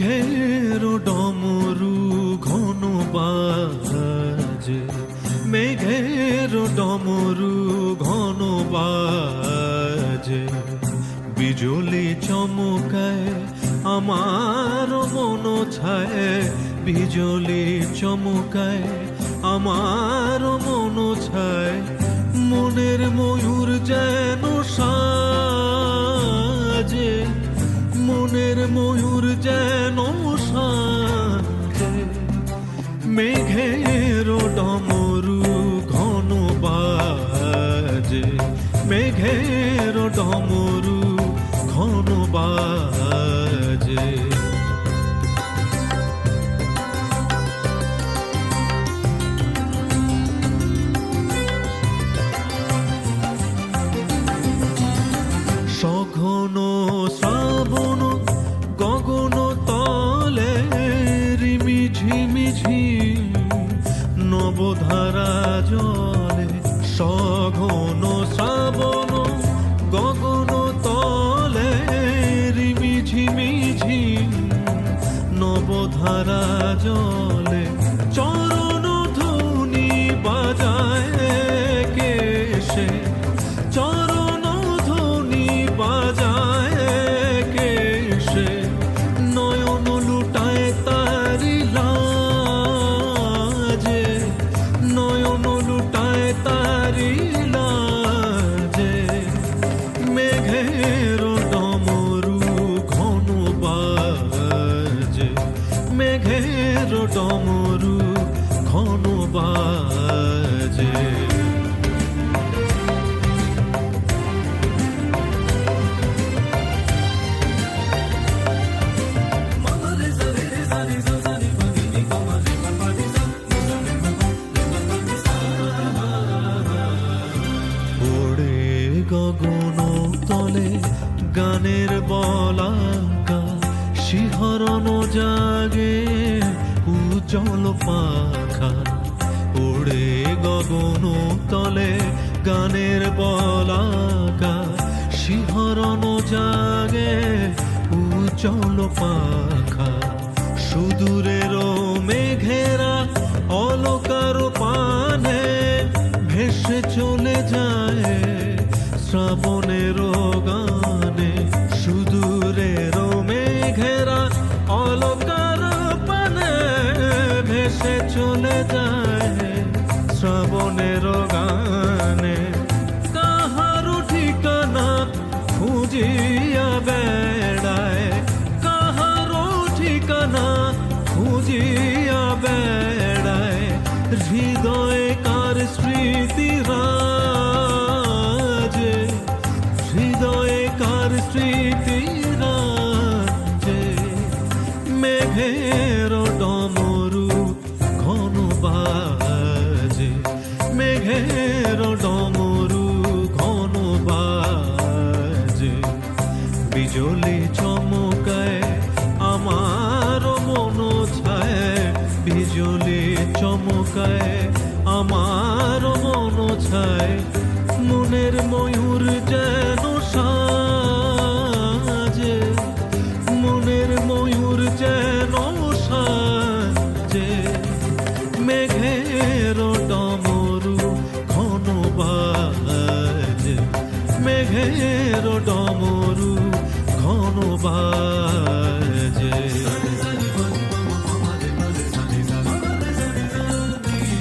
মেঘের ডমরু ঘন বাজে, মেঘের ডমরু ঘন বাজে, বিজুলি চমকায় আমার মন ছায়, বিজুলি চমকায় আমার মন ছায়, মনের ময়ূর যেন সাজে, মনের ময়ূর যেন সাজে, মেঘের ডমরু ঘন বাজে, মেঘের ডমরু ঘন বাজে। সঘন শ্রাবণ গগন তলে রিমি ঝিমিঝি নবধারা জলে, সঘন শ্রাবণ গগন তলে রিমি ঝিমিঝি নবধারা জলে, চরণ ধ্বনি বাজায় কেশে, চরণ ধ্বনি বাজায় কেশে, নয়ন লুটায় তারি লাজে, নয়ন লুটায় তারি লাজে, মেঘের ডমরু ঘন বাজে, মেঘের ডমরু ঘন বাজে। গগন তলে গানের বলাকা, শিহরণ জাগে উজ্জ্বল পাখা, ওড়ে গগন তলে গানের বলাকা, শিহরণ জাগে উজ্জ্বল পাখা, সুদূরের মেঘেরা অলকার পানে ভেসে চলে যায় শ্রাবণের গানে, সুদূরের মেঘেরা অলকার পানে ভেসে চলে যায় শ্রাবণের গানে, কাহারো ঠিকানা খুঁজিয়া বেড়ায়, কাহারো ঠিকানা খুঁজিয়া বেড়ায়, হৃদয়ে কার স্মৃতি রাজে, হৃদয়ে কার স্মৃতি রাজে, মেঘের ডমরু ঘন বাজে, মেঘের ডমরু ঘন বাজে, বিজুলি চমকায় আমার মন ছায়, বিজুলি চমকায় আমার মন ছায়, মনের ময়ূর যেন সাজে, মনের ময়ূর যেন সাজে, মেঘের ডমরু ঘন বাজে, মেঘের ডমরু ঘন বাজে।